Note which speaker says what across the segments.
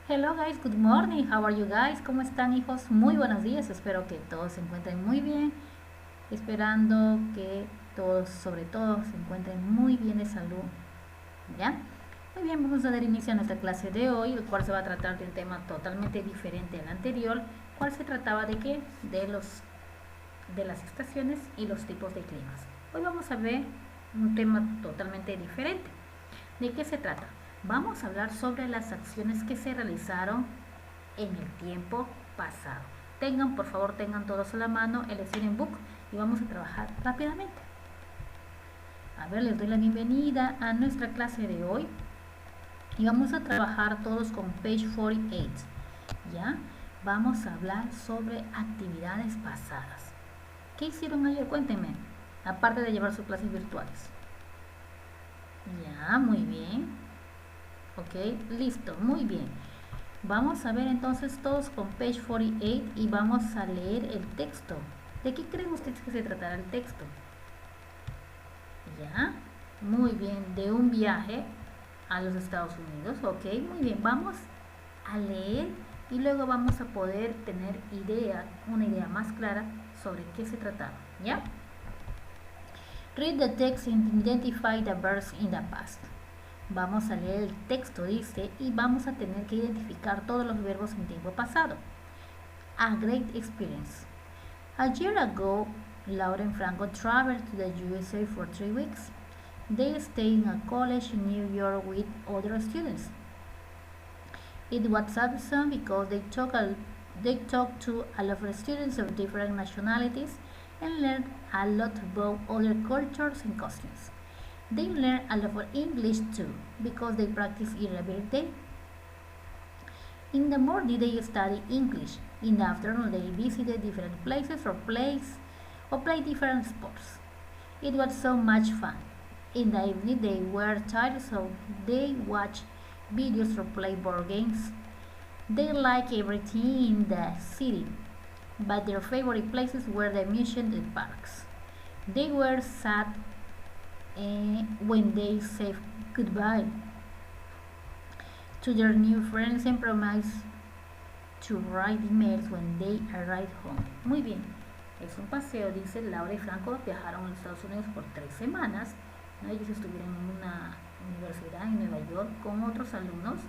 Speaker 1: Hello guys, good morning. How are you guys? ¿Cómo están, hijos? Muy buenos días. Espero que todos se encuentren muy bien. Esperando que todos, sobre todo, se encuentren muy bien de salud. ¿Ya? Muy bien, vamos a dar inicio a nuestra clase de hoy, el cual se va a tratar de un tema totalmente diferente al anterior, cual se trataba de qué? De las estaciones y los tipos de climas. Hoy vamos a ver un tema totalmente diferente. ¿De qué se trata? Vamos a hablar sobre las acciones que se realizaron en el tiempo pasado. Por favor, tengan todos a la mano el Student Book y vamos a trabajar rápidamente. A ver, les doy la bienvenida a nuestra clase de hoy y vamos a trabajar todos con page 48. ¿Ya? Vamos a hablar sobre actividades pasadas. ¿Qué hicieron ayer? Cuéntenme, aparte de llevar sus clases virtuales. Ya, muy bien. Ok, listo, muy bien. Vamos a ver entonces todos con page 48 y vamos a leer el texto. ¿De qué creen ustedes que se tratará el texto? Ya, muy bien, de un viaje a los Estados Unidos. Ok, muy bien, vamos a leer y luego vamos a poder tener una idea más clara sobre qué se trataba. ¿Ya? Read the text and identify the verbs in the past. Vamos a leer el texto, dice, y vamos a tener que identificar todos los verbos en tiempo pasado. A great experience. A year ago, Laura and Franco traveled to the USA for 3 weeks. They stayed in a college in New York with other students. It was awesome because they talked to a lot of students of different nationalities and learned a lot about other cultures and costumes. They learn a lot of English too because they practice it every day. In the morning they study English. In the afternoon they visited different places or play different sports. It was so much fun. In the evening they were tired so they watched videos or play board games. They like everything in the city, but their favorite places were the museums and parks. They were sad when they said goodbye to their new friends and promised to write emails when they arrived home. Muy bien, es un paseo, dice Laura y Franco viajaron a los Estados Unidos por 3 semanas. ¿No? Ellos estuvieron en una universidad en Nueva York con otros alumnos.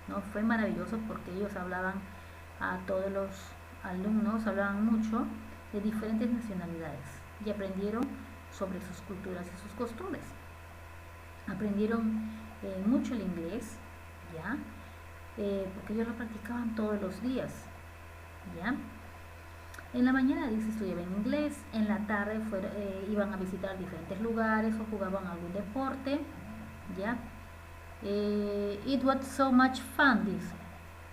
Speaker 1: ¿No? Fue maravilloso porque ellos hablaban a todos los alumnos, hablaban mucho de diferentes nacionalidades y aprendieron sobre sus culturas y sus costumbres. Aprendieron mucho el inglés, ¿ya? Porque ellos lo practicaban todos los días, ¿ya? En la mañana, dice, estudiaban inglés, en la tarde iban a visitar diferentes lugares o jugaban algún deporte, ¿ya? It was so much fun, dice,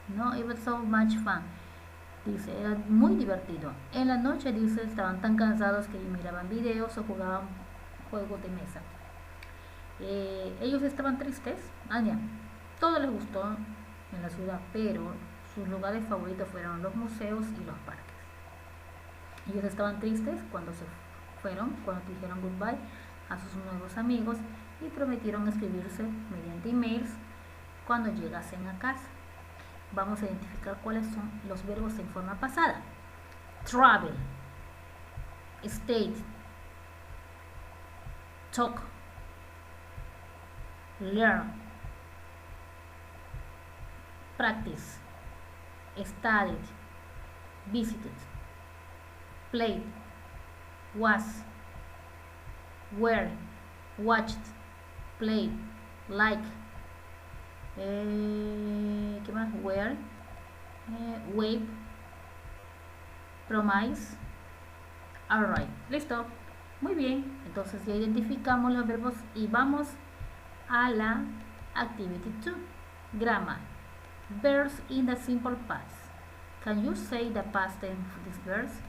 Speaker 1: ¿no? It was so much fun. Dice, era muy divertido. En la noche, dice, estaban tan cansados que miraban videos o jugaban juegos de mesa. Ellos estaban tristes. Ya. Todo les gustó en la ciudad, pero sus lugares favoritos fueron los museos y los parques. Ellos estaban tristes cuando se fueron, cuando dijeron goodbye a sus nuevos amigos y prometieron escribirse mediante emails cuando llegasen a casa. Vamos a identificar cuáles son los verbos en forma pasada. Travel, stay, talk, learn, practice, studied, visited, played, was, were, watched, played, like, ¿qué más? Where, wave, promise, alright. Listo. Muy bien. Entonces ya identificamos los verbos y vamos a la activity 2. Grammar. Verbs in the simple past. Can you say the past tense of these verbs?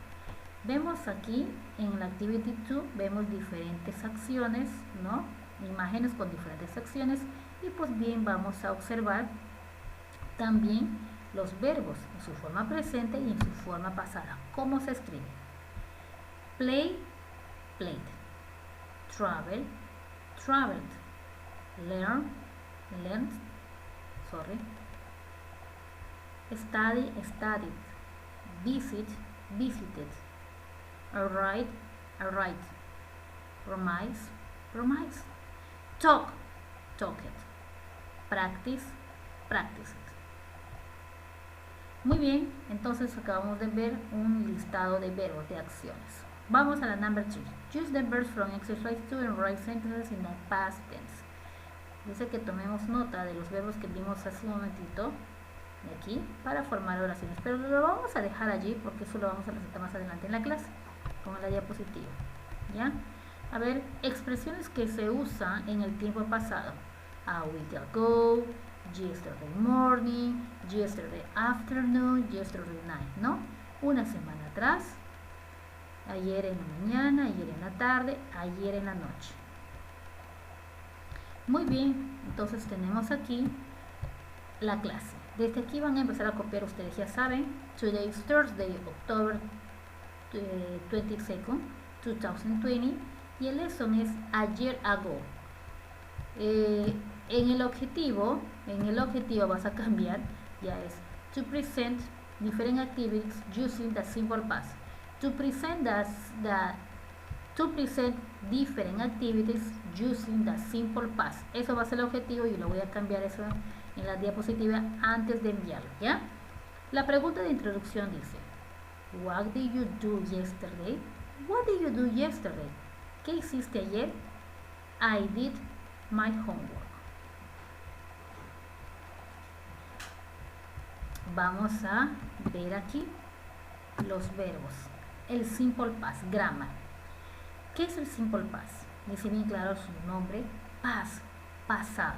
Speaker 1: Vemos aquí en la activity 2, vemos diferentes acciones, ¿no? Imágenes con diferentes acciones. Y pues bien, vamos a observar también los verbos en su forma presente y en su forma pasada. ¿Cómo se escribe? Play, played. Travel, traveled. Learn, learned. Study, studied. Visit, visited. Alright, alright. Promise, promise. Talk, talked. Practice, practiced. Muy bien, entonces acabamos de ver un listado de verbos, de acciones. Vamos a la number 2. Use the verbs from exercise 2 and write sentences in the past tense. Dice que tomemos nota de los verbos que vimos hace un momentito de aquí para formar oraciones, pero lo vamos a dejar allí porque eso lo vamos a presentar más adelante en la clase con la diapositiva. ¿Ya? A ver, expresiones que se usan en el tiempo pasado. A week ago, yesterday morning, yesterday afternoon, yesterday night, ¿no? Una semana atrás, ayer en la mañana, ayer en la tarde, ayer en la noche. Muy bien, entonces tenemos aquí la clase. Desde aquí van a empezar a copiar, ustedes ya saben. Today is Thursday, October 22nd, 2020. Y el lesson es a year ago. En el objetivo vas a cambiar, ya es to present different activities using the simple past. To present different activities using the simple past. Eso va a ser el objetivo y lo voy a cambiar eso en la diapositiva antes de enviarlo, ¿ya? La pregunta de introducción dice: What did you do yesterday? What did you do yesterday? ¿Qué hiciste ayer? I did my homework. Vamos a ver aquí los verbos. El simple past, grammar. ¿Qué es el simple past? Dice bien claro su nombre, past, pasado.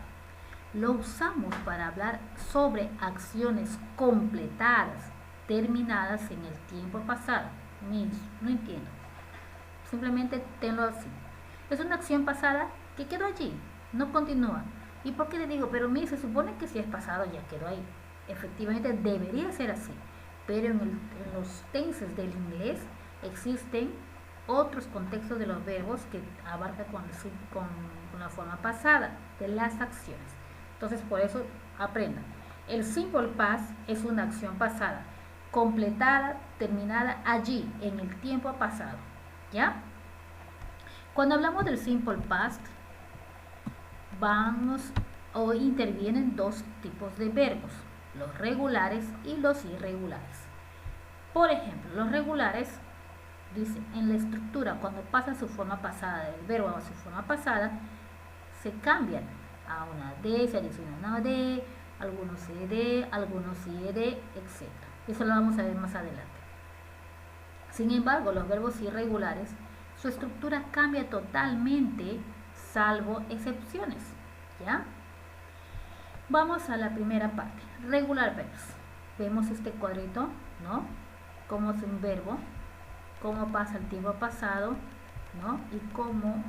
Speaker 1: Lo usamos para hablar sobre acciones completadas, terminadas en el tiempo pasado. No entiendo. Simplemente tenlo así. Es una acción pasada que quedó allí, no continúa. ¿Y por qué le digo? Pero mire, se supone que si es pasado ya quedó ahí. Efectivamente debería ser así, pero en los tenses del inglés existen otros contextos de los verbos que abarcan con la forma pasada de las acciones. Entonces, por eso aprendan. El simple past es una acción pasada, completada, terminada allí, en el tiempo pasado. ¿Ya? Cuando hablamos del simple past, intervienen dos tipos de verbos: los regulares y los irregulares. Por ejemplo, los regulares, dice, en la estructura, cuando pasa su forma pasada del verbo a su forma pasada, se cambian a una D, se adiciona una D, algunos CED, algunos IED, etc. Eso lo vamos a ver más adelante. Sin embargo, los verbos irregulares, su estructura cambia totalmente, salvo excepciones. ¿Ya? Vamos a la primera parte. Regular verbs. Vemos este cuadrito, ¿no? Cómo es un verbo, cómo pasa el tiempo pasado, ¿no? Y cómo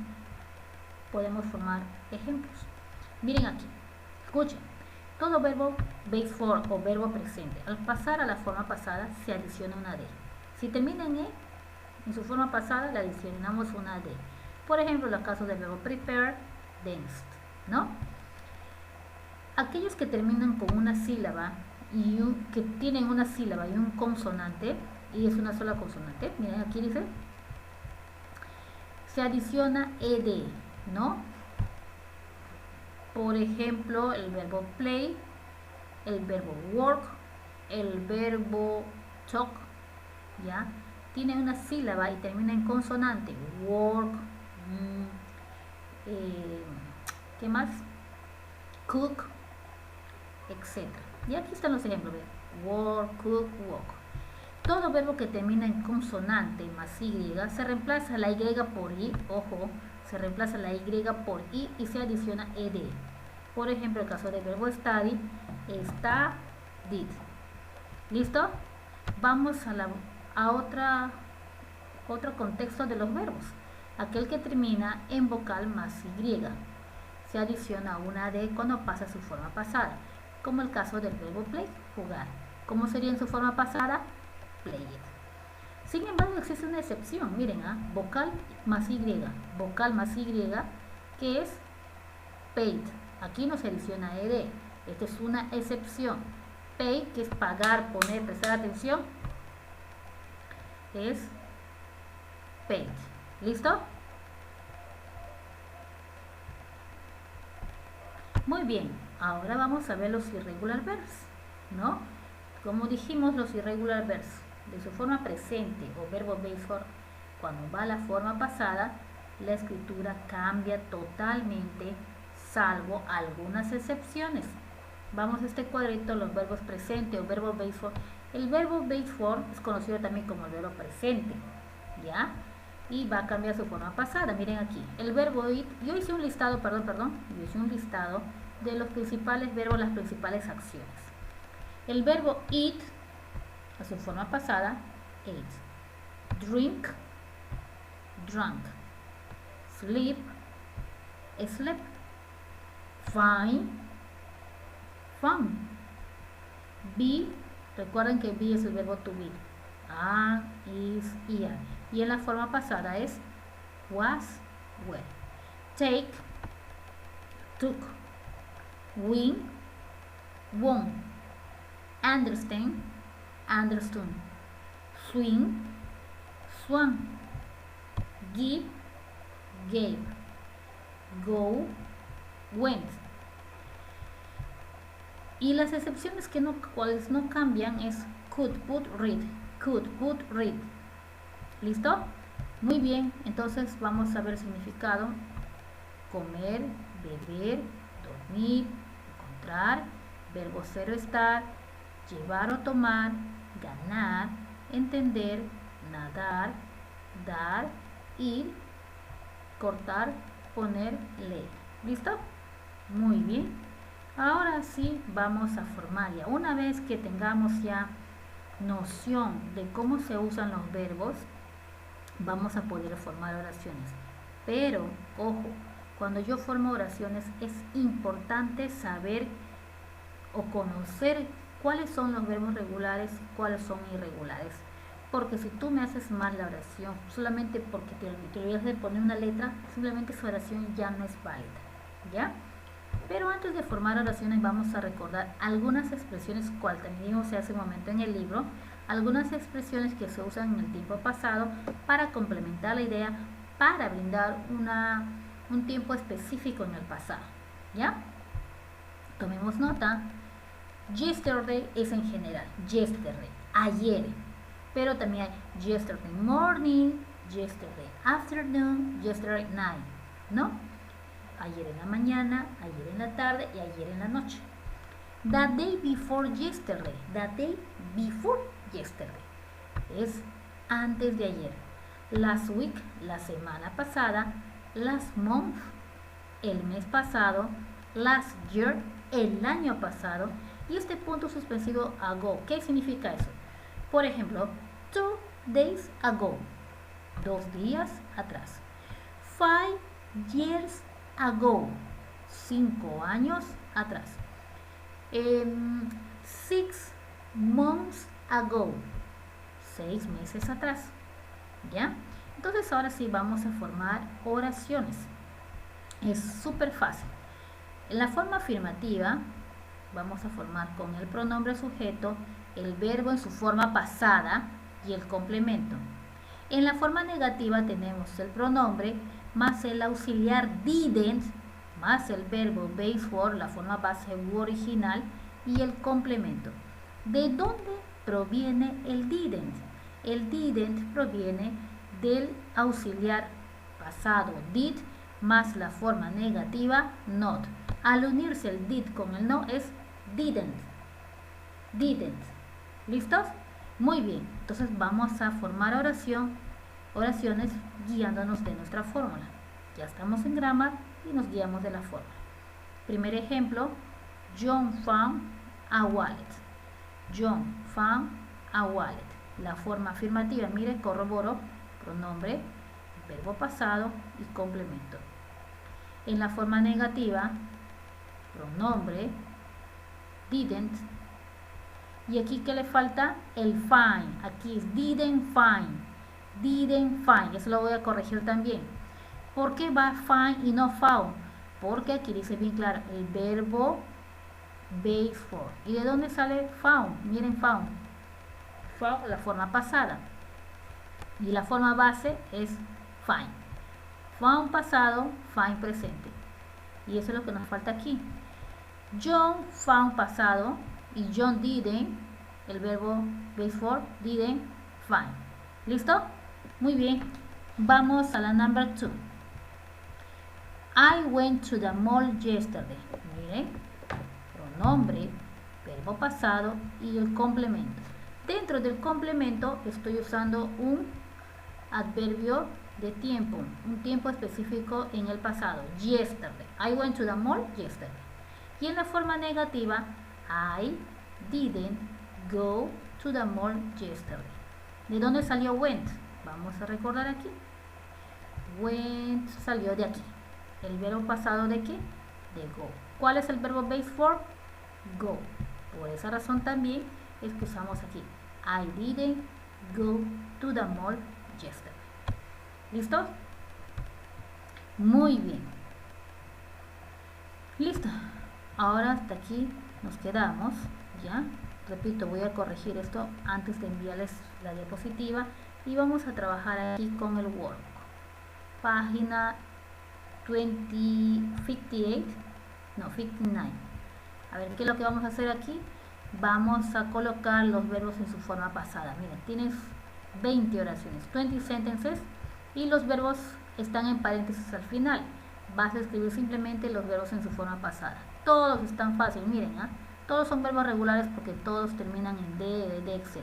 Speaker 1: podemos formar ejemplos. Miren aquí, escuchen. Todo verbo base form o verbo presente, al pasar a la forma pasada se adiciona una D. Si termina en E, en su forma pasada le adicionamos una D. Por ejemplo, en los casos del verbo prepare, danced, ¿no? Aquellos que terminan con una sílaba que tienen una sílaba y un consonante, y es una sola consonante, miren aquí dice, se adiciona ed, ¿no? Por ejemplo, el verbo play, el verbo work, el verbo talk, ¿ya? Tiene una sílaba y termina en consonante, work, ¿qué más? Cook, etc. Y aquí están los ejemplos, work, cook, walk. Todo verbo que termina en consonante más Y se reemplaza la Y por I, ojo, se reemplaza la Y por I y se adiciona ED. Por ejemplo, el caso del verbo study, studied. ¿Listo? Vamos a otro contexto de los verbos. Aquel que termina en vocal más Y. Se adiciona una D cuando pasa su forma pasada, como el caso del verbo play, jugar. ¿Cómo sería en su forma pasada? Played. Sin embargo, existe una excepción. Miren, vocal más Y, que es paid. Aquí no se adiciona ED. Esta es una excepción. pay, que es pagar, poner, prestar atención, es paid. ¿Listo? Muy bien, ahora vamos a ver los irregular verbs, ¿no? Como dijimos, los irregular verbs de su forma presente o verbo base form, cuando va a la forma pasada, la escritura cambia totalmente, salvo algunas excepciones. Vamos a este cuadrito, los verbos presente o verbo base form. El verbo base form es conocido también como el verbo presente, ¿ya? Y va a cambiar su forma pasada. Miren aquí, el verbo ir, yo hice un listado, yo hice un listado de los principales verbos, las principales acciones. El verbo eat, a su forma pasada, ate. Drink, drank. Sleep, slept. Find, found. Be, recuerden que be es el verbo to be. Are, is y are. Y en la forma pasada es was, were. Take, took. Win, won. Understand, understood. Swing, swung. Give, gave. Go, went. Y las excepciones que cuales no cambian es could, put, read. Could, put, read. ¿Listo? Muy bien, entonces vamos a ver el significado. Comer, beber, dormir, encontrar, verbo ser o estar, llevar o tomar, ganar, entender, nadar, dar, ir, cortar, poner, leer. ¿Listo? Muy bien. Ahora sí vamos a formar ya. Una vez que tengamos ya noción de cómo se usan los verbos, vamos a poder formar oraciones. Pero, ojo, cuando yo formo oraciones es importante saber o conocer cuáles son los verbos regulares y cuáles son irregulares. Porque si tú me haces mal la oración, solamente porque te olvidas de poner una letra, simplemente esa oración ya no es válida, ¿ya? Pero antes de formar oraciones vamos a recordar algunas expresiones, cual también se hace un momento en el libro, algunas expresiones que se usan en el tiempo pasado para complementar la idea, para brindar un tiempo específico en el pasado, ¿ya? Tomemos nota. Yesterday es en general, yesterday, ayer, pero también hay yesterday morning, yesterday afternoon, yesterday night, ¿no? Ayer en la mañana, ayer en la tarde y ayer en la noche. The day before yesterday, the day before yesterday, es antes de ayer. Last week, la semana pasada. Last month, el mes pasado. Last year, el año pasado. Y este punto suspensivo ago, ¿qué significa eso? Por ejemplo, 2 days ago, 2 días atrás. 5 years ago, 5 años atrás. 6 months ago, 6 meses atrás. ¿Ya? Entonces ahora sí vamos a formar oraciones. Es súper fácil. En la forma afirmativa vamos a formar con el pronombre sujeto, el verbo en su forma pasada y el complemento. En la forma negativa tenemos el pronombre más el auxiliar didn't más el verbo base for, la forma base u original, y el complemento. ¿De dónde proviene el didn't? El didn't proviene del auxiliar pasado did más la forma negativa not. Al unirse el did con el no es didn't. Didn't. ¿Listos? Muy bien. Entonces vamos a formar oraciones guiándonos de nuestra fórmula. Ya estamos en grammar y nos guiamos de la fórmula. Primer ejemplo, John found a wallet. John found a wallet. La forma afirmativa, mire, corroboro, pronombre, verbo pasado y complemento. En la forma negativa, pronombre, didn't. Y aquí que le falta el find. Aquí es didn't find. Didn't find. Eso lo voy a corregir también. ¿Por qué va find y no found? Porque aquí dice bien claro, el verbo base for. ¿Y de dónde sale found? Miren, found. Found, la forma pasada. Y la forma base es find. Found pasado, find presente. Y eso es lo que nos falta aquí. John found pasado y John didn't, el verbo base for, didn't find. ¿Listo? Muy bien. Vamos a la number 2. I went to the mall yesterday. Miren, pronombre, verbo pasado y el complemento. Dentro del complemento estoy usando un adverbio de tiempo, un tiempo específico en el pasado. Yesterday. I went to the mall yesterday. Y en la forma negativa, I didn't go to the mall yesterday. ¿De dónde salió went? Vamos a recordar aquí. Went salió de aquí. ¿El verbo pasado de qué? De go. ¿Cuál es el verbo base for? Go. Por esa razón también es que usamos aquí. I didn't go to the mall yesterday. ¿Listo? Muy bien. Listo. Ahora hasta aquí nos quedamos. ¿Ya? Repito, voy a corregir esto antes de enviarles la diapositiva. Y vamos a trabajar aquí con el workbook. Página 58. No, 59. A ver, ¿qué es lo que vamos a hacer aquí? Vamos a colocar los verbos en su forma pasada. Miren, tienes 20 oraciones, 20 sentences, y los verbos están en paréntesis al final. Vas a escribir simplemente los verbos en su forma pasada. Todos están fáciles, miren, ¿eh? Todos son verbos regulares porque todos terminan en de, etc.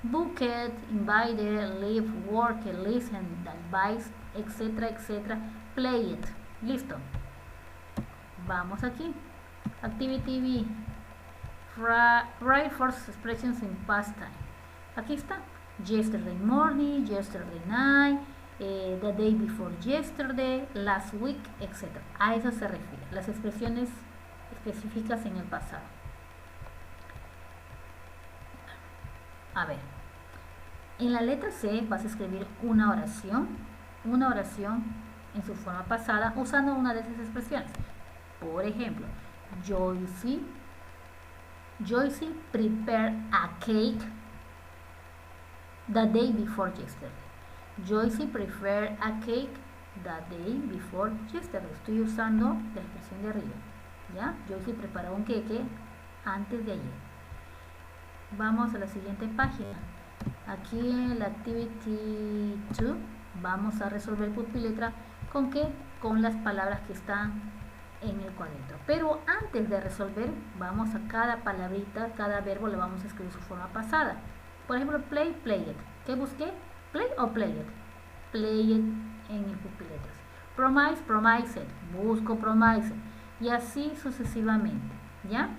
Speaker 1: Booked, invited, live, work, listen, advise, etc, etc. Play it. Listo. Vamos aquí. Activity B. Write first expressions in past time. Aquí está. Yesterday morning, yesterday night, the day before yesterday, last week, etc. A eso se refiere. Las expresiones específicas en el pasado. A ver. En la letra C vas a escribir una oración en su forma pasada usando una de esas expresiones. Por ejemplo, Joyce prepared a cake the day before yesterday. Joyce prepared a cake the day before yesterday. Estoy usando la expresión de arriba. ¿Ya? Joyce preparó un queque antes de ayer. Vamos a la siguiente página. Aquí en la Activity 2 vamos a resolver pupiletra ¿con qué? Con las palabras que están en el cuadrito. Pero antes de resolver, vamos a cada palabrita, cada verbo le vamos a escribir su forma pasada. Por ejemplo, play, play it. ¿Qué busqué? Play o play it. Play it en el pupiletras. Promise, promise it. Busco promise it. Y así sucesivamente. ¿Ya?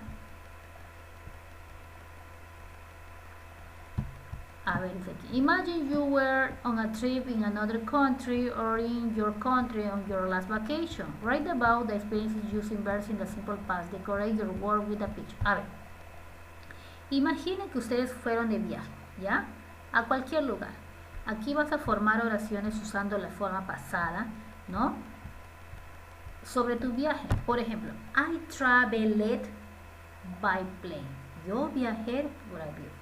Speaker 1: A ver, dice aquí. Imagine you were on a trip in another country or in your country on your last vacation. Write about the experiences using verbs in the simple past. Decorate your word with a picture. A ver. Imaginen que ustedes fueron de viaje, ¿ya? A cualquier lugar. Aquí vas a formar oraciones usando la forma pasada, ¿no? Sobre tu viaje. Por ejemplo, I traveled by plane. Yo viajé por avión.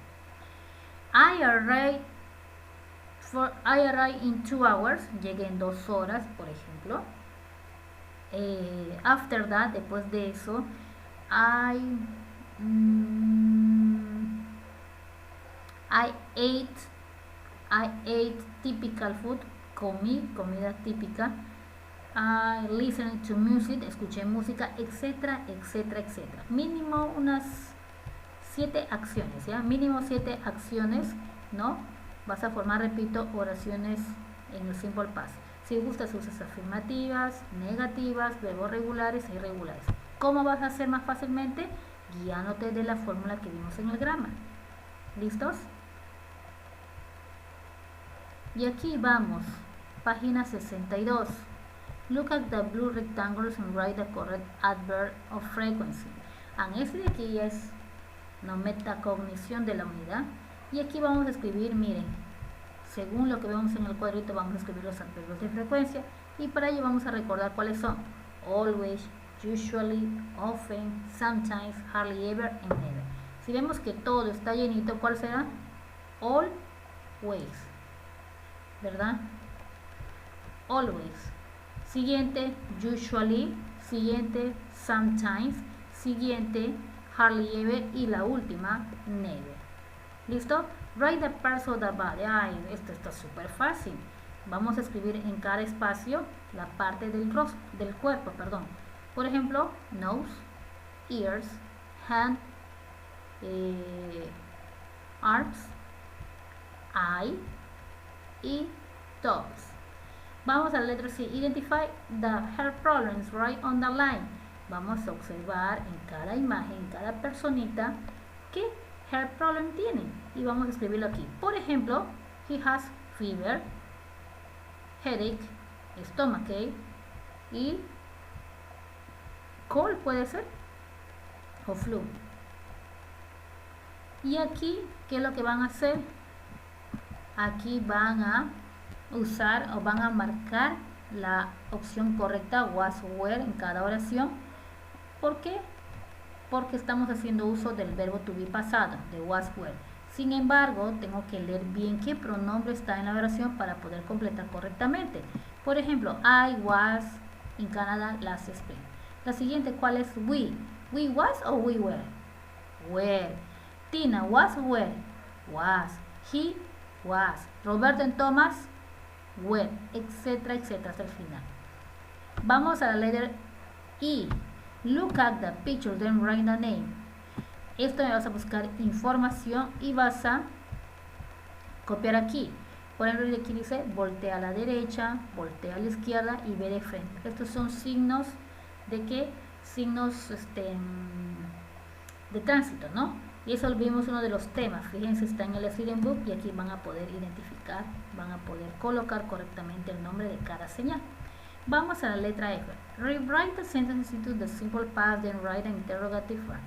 Speaker 1: I arrived in 2 hours. Llegué en 2 horas, por ejemplo. After that, después de eso, I ate typical food. Comí comida típica. I listened to music. Escuché música, etcétera, etcétera, etcétera. Mínimo unas 7 acciones, ¿ya? Mínimo 7 acciones, ¿no? Vas a formar, repito, oraciones en el simple past. Si gustas, usas afirmativas, negativas, verbos regulares e irregulares. ¿Cómo vas a hacer más fácilmente? Guiándote de la fórmula que vimos en el grammar. ¿Listos? Y aquí vamos, página 62. Look at the blue rectangles and write the correct adverb of frequency. Este de aquí es no metacognición de la unidad. Y aquí vamos a escribir, miren, según lo que vemos en el cuadrito, vamos a escribir los adverbios de frecuencia. Y para ello vamos a recordar cuáles son. Always, usually, often, sometimes, hardly ever, and never. Si vemos que todo está llenito, ¿cuál será? Always, ¿verdad? Always. Siguiente, usually. Siguiente, sometimes. Siguiente, hardly ever. Y la última, never. ¿Listo? Write the parts of the body. Ay, esto está súper fácil. Vamos a escribir en cada espacio la parte del cuerpo, perdón. Por ejemplo, nose, ears, hand, arms, eye y toes. Vamos a la letra C. Identify the health problems right on the line. Vamos a observar en cada imagen, en cada personita, qué health problem tiene. Y vamos a escribirlo aquí. Por ejemplo, he has fever, headache, stomachache y cold puede ser, o flu. Y aquí, ¿qué es lo que van a hacer? Aquí van a usar o van a marcar la opción correcta, was, were, en cada oración. ¿Por qué? Porque estamos haciendo uso del verbo to be pasado, de was, were. Sin embargo, tengo que leer bien qué pronombre está en la oración para poder completar correctamente. Por ejemplo, I was in Canada last spring. La siguiente, ¿cuál es we? We was o we were? Were. Tina was were? Was. He was. Roberto and Thomas were, etcétera, etcétera, hasta el final. Vamos a la letra E. Look at the picture, then write the name. Esto me vas a buscar información y vas a copiar aquí. Por ejemplo, aquí dice voltea a la derecha, voltea a la izquierda y ve de frente. Estos son signos de qué? Signos de tránsito, ¿no? Y eso vimos uno de los temas. Fíjense, está en el Student Book y aquí van a poder identificar, van a poder colocar correctamente el nombre de cada señal. Vamos a la letra F. Rewrite the sentences into the simple past, then write an interrogative form.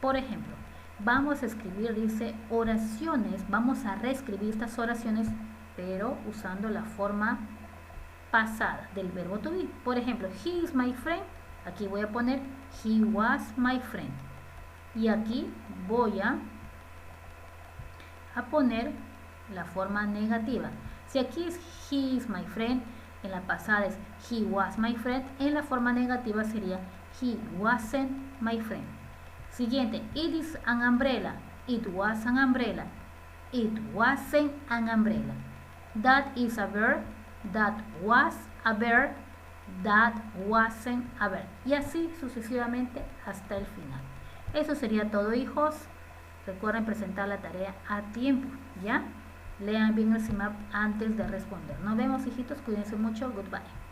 Speaker 1: Por ejemplo, vamos a escribir, dice, oraciones. Vamos a reescribir estas oraciones, pero usando la forma pasada del verbo to be. Por ejemplo, he is my friend. Aquí voy a poner he was my friend. Y aquí voy a poner la forma negativa. Si aquí es he is my friend, en la pasada es he was my friend, en la forma negativa sería he wasn't my friend. Siguiente, it is an umbrella, it was an umbrella, it wasn't an umbrella. That is a bird, that was a bird, that wasn't a bird. Y así sucesivamente hasta el final. Eso sería todo, hijos. Recuerden presentar la tarea a tiempo, ¿ya? Lean bien el CIMAP antes de responder. Nos vemos, hijitos. Cuídense mucho. Goodbye.